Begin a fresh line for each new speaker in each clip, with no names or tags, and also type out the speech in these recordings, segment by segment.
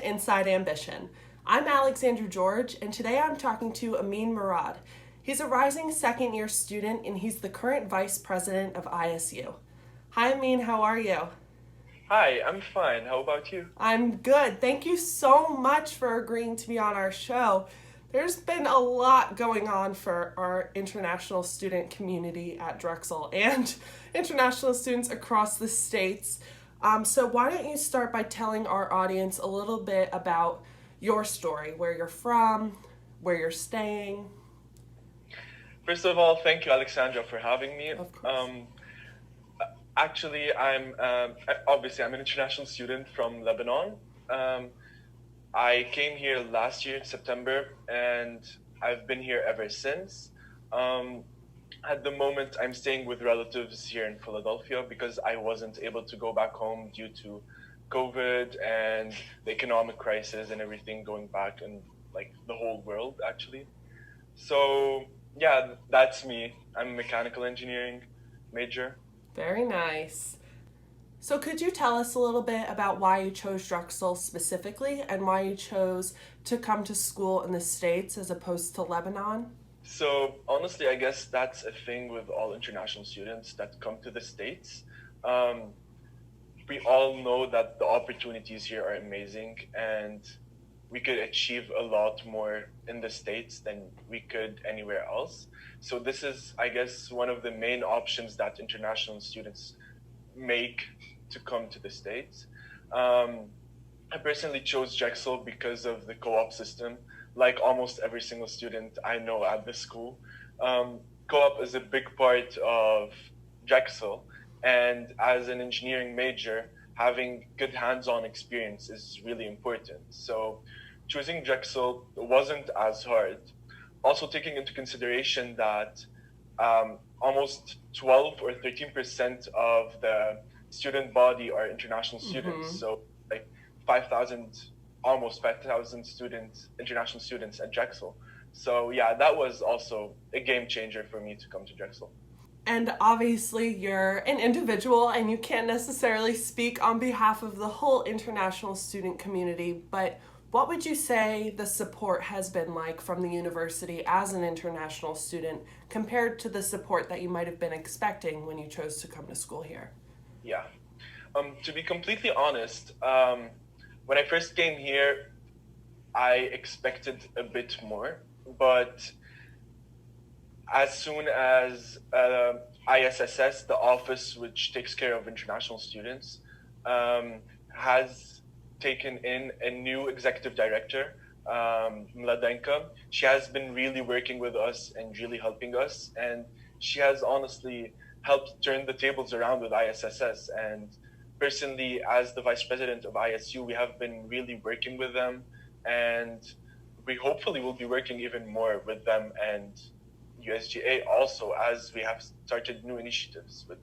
to Inside Ambition. I'm Alexandra George, and today I'm talking to Ameen Mrad. He's a rising second year student, and he's the current vice president of ISU. Hi, Ameen, how are you?
Hi, I'm fine. How about you?
I'm good. Thank you so much for agreeing to be on our show. There's been a lot going on for our international student community at Drexel and international students across the states. So, why don't you start by telling our audience a little bit about your story, where you're from, where you're staying?
First of all, thank you, Alexandra, for having me.
Of course.
Actually, I'm an international student from Lebanon. I came here last year in September, and I've been here ever since. At the moment, I'm staying with relatives here in Philadelphia because I wasn't able to go back home due to COVID and the economic crisis and everything going back in like the whole world, actually. So yeah, that's me. I'm a mechanical engineering major.
Very nice. So, could you tell us a little bit about why you chose Drexel specifically and why you chose to come to school in the States as opposed to Lebanon?
So honestly, I guess that's a thing with all international students that come to the States. Um, we all know that the opportunities here are amazing and we could achieve a lot more in the States than we could anywhere else. So this is, I guess, one of the main options that international students make to come to the States. Um, I personally chose Drexel because of the co-op system, like almost every single student I know at the school. Um, Co-op is a big part of Drexel, and as an engineering major, having good hands-on experience is really important. So choosing Drexel wasn't as hard. Also taking into consideration that almost 12 or 13% of the student body are international students. So like 5,000, almost 5,000 students, international students at Drexel. So yeah, that was also a game changer for me to come to Drexel.
And obviously, you're an individual and you can't necessarily speak on behalf of the whole international student community, but what would you say the support has been like from the university as an international student compared to the support that you might have been expecting when you chose to come to school here?
Yeah. To be completely honest, when I first came here, I expected a bit more, but as soon as ISSS, the office which takes care of international students, has taken in a new executive director, Mladenka. She has been really working with us and really helping us, and she has honestly helped turn the tables around with ISSS. And personally, as the vice president of ISU, we have been really working with them, and we hopefully will be working even more with them and USGA also, as we have started new initiatives with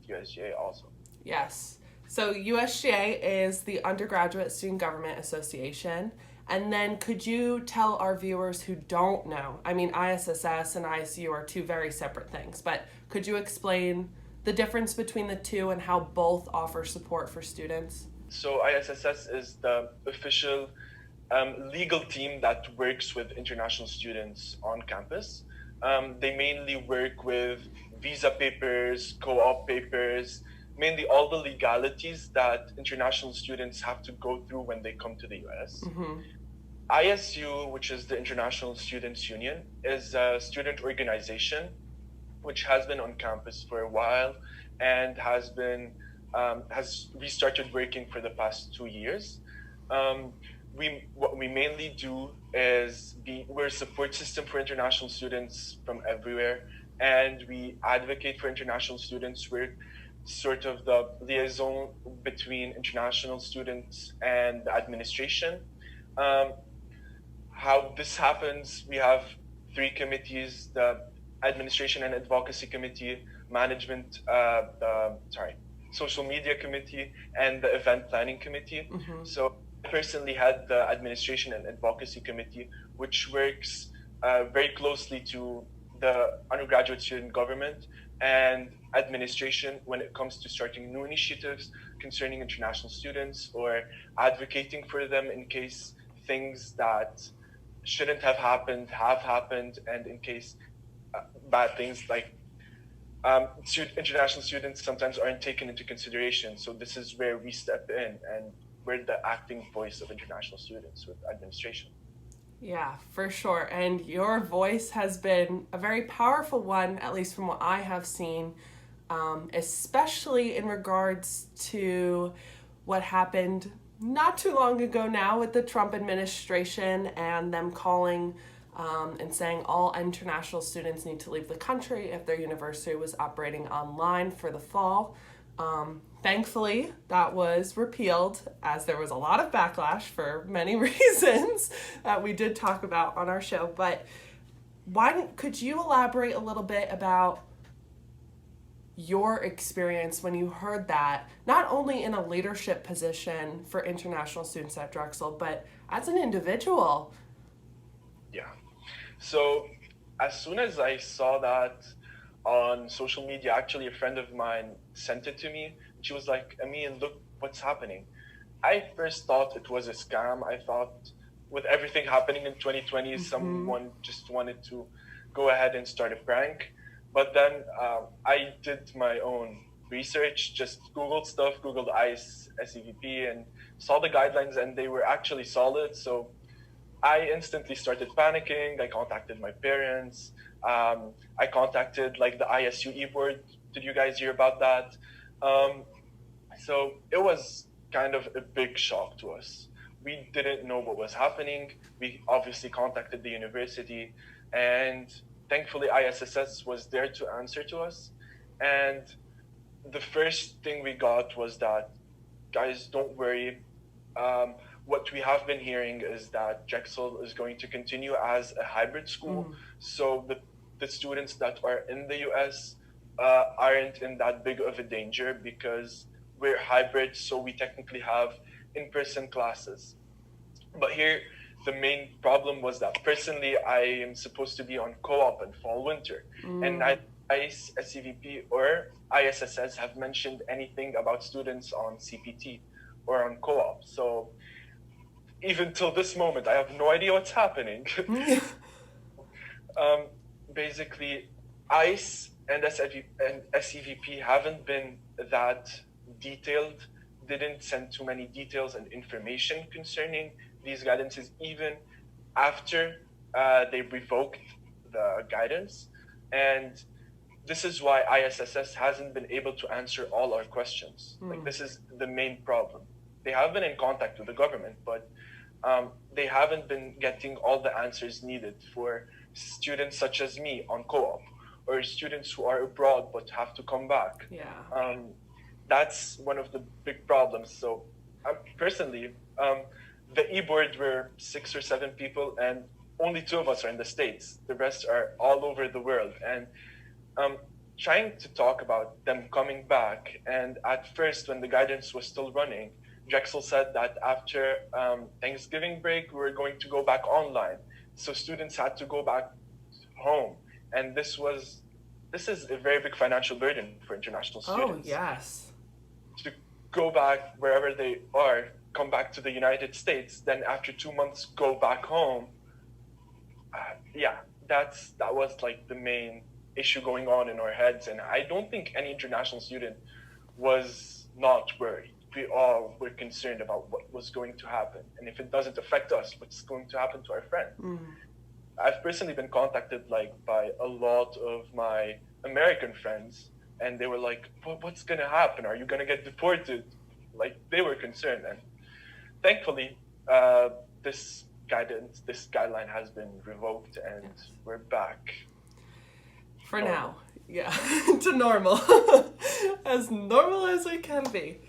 USGA also.
Yes. So USGA is the Undergraduate Student Government Association. And then could you tell our viewers who don't know? I mean, ISSS and ISU are two very separate things, but could you explain the difference between the two and how both offer support for students?
So ISSS is the official legal team that works with international students on campus. They mainly work with visa papers, co-op papers, mainly all the legalities that international students have to go through when they come to the US. ISU, which is the International Students Union, is a student organization which has been on campus for a while and has restarted working for the past 2 years. What we mainly do is we're a support system for international students from everywhere, and we advocate for international students. We're sort of the liaison between international students and the administration. How this happens, we have three committees: the administration and advocacy committee, management, social media committee, and the event planning committee. So I personally had the administration and advocacy committee, which works very closely to the undergraduate student government and administration when it comes to starting new initiatives, concerning international students or advocating for them in case things that shouldn't have happened, and in case bad things like international students sometimes aren't taken into consideration. So this is where we step in, and we're the acting voice of international students with administration.
Yeah, for sure. And your voice has been a very powerful one, at least from what I have seen, especially in regards to what happened not too long ago now with the Trump administration and them calling and saying all international students need to leave the country if their university was operating online for the fall. Thankfully, that was repealed, as there was a lot of backlash for many reasons that we did talk about on our show. But could you elaborate a little bit about your experience when you heard that, not only in a leadership position for international students at Drexel, but as an individual?
Yeah. So as soon as I saw that on social media, actually a friend of mine sent it to me. She was like, Ameen, look what's happening. I first thought it was a scam. I thought with everything happening in 2020, someone just wanted to go ahead and start a prank. But then I did my own research, just Googled stuff, Googled ICE, SEVP, and saw the guidelines, and they were actually solid. So I instantly started panicking. I contacted my parents. I contacted like the ISUE board. Did you guys hear about that? So it was kind of a big shock to us. We didn't know what was happening. We obviously contacted the university, and thankfully ISSS was there to answer to us. And the first thing we got was that, guys, don't worry. What we have been hearing is that Drexel is going to continue as a hybrid school. So the students that are in the US aren't in that big of a danger because we're hybrid, so we technically have in-person classes. But here, the main problem was that personally, I am supposed to be on co-op in fall winter. And ICE, SCVP, or ISSS have mentioned anything about students on CPT or on co-op. So even till this moment, I have no idea what's happening. Basically, ICE and SCVP haven't been that detailed, didn't send too many details and information concerning these guidances, even after they revoked the guidance. And this is why ISSS hasn't been able to answer all our questions. Like, this is the main problem. They have been in contact with the government, but they haven't been getting all the answers needed for students such as me on co-op, or students who are abroad but have to come back. That's one of the big problems. So personally, the e-board were 6 or 7 people, and only 2 of us are in the States. The rest are all over the world. And trying to talk about them coming back, and at first when the guidance was still running, Drexel said that after Thanksgiving break, we were going to go back online. So students had to go back home. And this is a very big financial burden for international students.
Oh, yes.
To go back wherever they are, come back to the United States, then after 2 months, go back home. That was like the main issue going on in our heads. And I don't think any international student was not worried. We all were concerned about what was going to happen. And if it doesn't affect us, what's going to happen to our friends? I've personally been contacted by a lot of my American friends, and they were like, what's going to happen? Are you going to get deported? Like, they were concerned. And thankfully, this guideline has been revoked, and we're back.
For now. Yeah. To normal. As normal as we can be.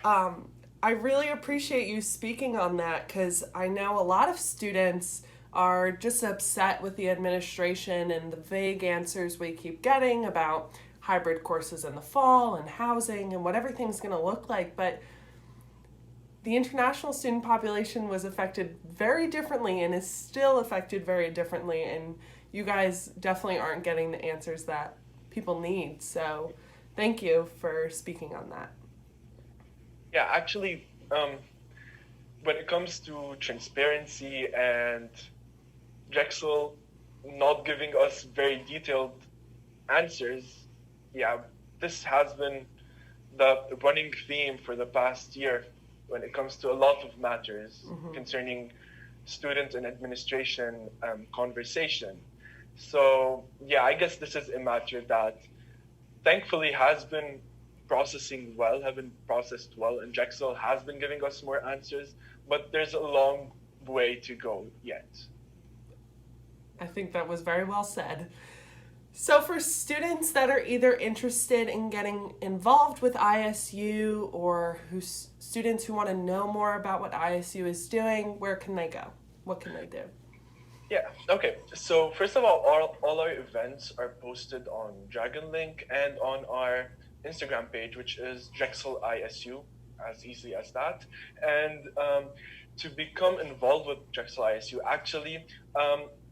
I really appreciate you speaking on that, because I know a lot of students are just upset with the administration and the vague answers we keep getting about hybrid courses in the fall and housing and what everything's going to look like. But the international student population was affected very differently and is still affected very differently. And you guys definitely aren't getting the answers that people need. So thank you for speaking on that.
Yeah, actually, when it comes to transparency and Drexel not giving us very detailed answers, yeah, this has been the running theme for the past year when it comes to a lot of matters concerning student and administration conversation. So, yeah, I guess this is a matter that thankfully has been have been processed well, and Drexel has been giving us more answers, but there's a long way to go yet.
I think that was very well said. So, for students that are either interested in getting involved with ISU or students who want to know more about what ISU is doing, where can they go? What can they do?
Yeah, okay. So, first of all our events are posted on Dragon Link and on our Instagram page, which is Drexel ISU, as easily as that. And to become involved with Drexel ISU, actually,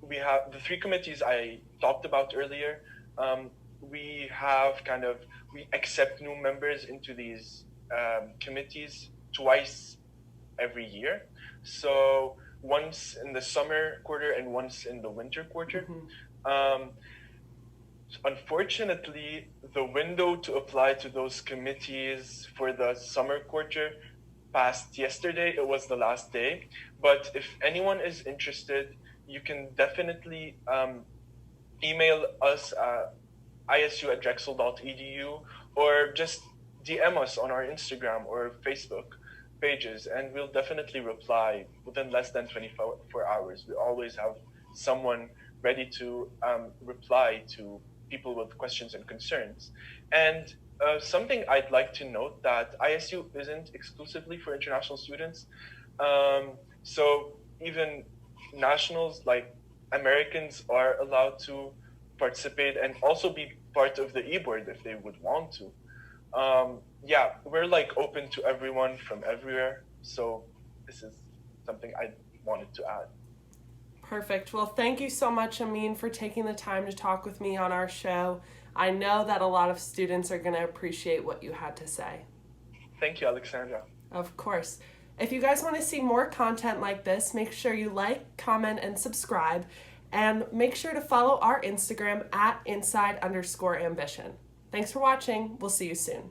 we have the three committees I talked about earlier. We accept new members into these committees twice every year. So once in the summer quarter and once in the winter quarter. Unfortunately, the window to apply to those committees for the summer quarter passed yesterday. It was the last day. But if anyone is interested, you can definitely email us at isu@drexel.edu or just DM us on our Instagram or Facebook pages, and we'll definitely reply within less than 24 hours. We always have someone ready to reply to people with questions and concerns. And something I'd like to note that ISU isn't exclusively for international students. So even nationals like Americans are allowed to participate and also be part of the e-board if they would want to. Yeah, we're like open to everyone from everywhere. So this is something I wanted to add.
Perfect. Well, thank you so much, Ameen, for taking the time to talk with me on our show. I know that a lot of students are going to appreciate what you had to say.
Thank you, Alexandra.
Of course. If you guys want to see more content like this, make sure you like, comment, and subscribe. And make sure to follow our Instagram at inside_ambition. Thanks for watching. We'll see you soon.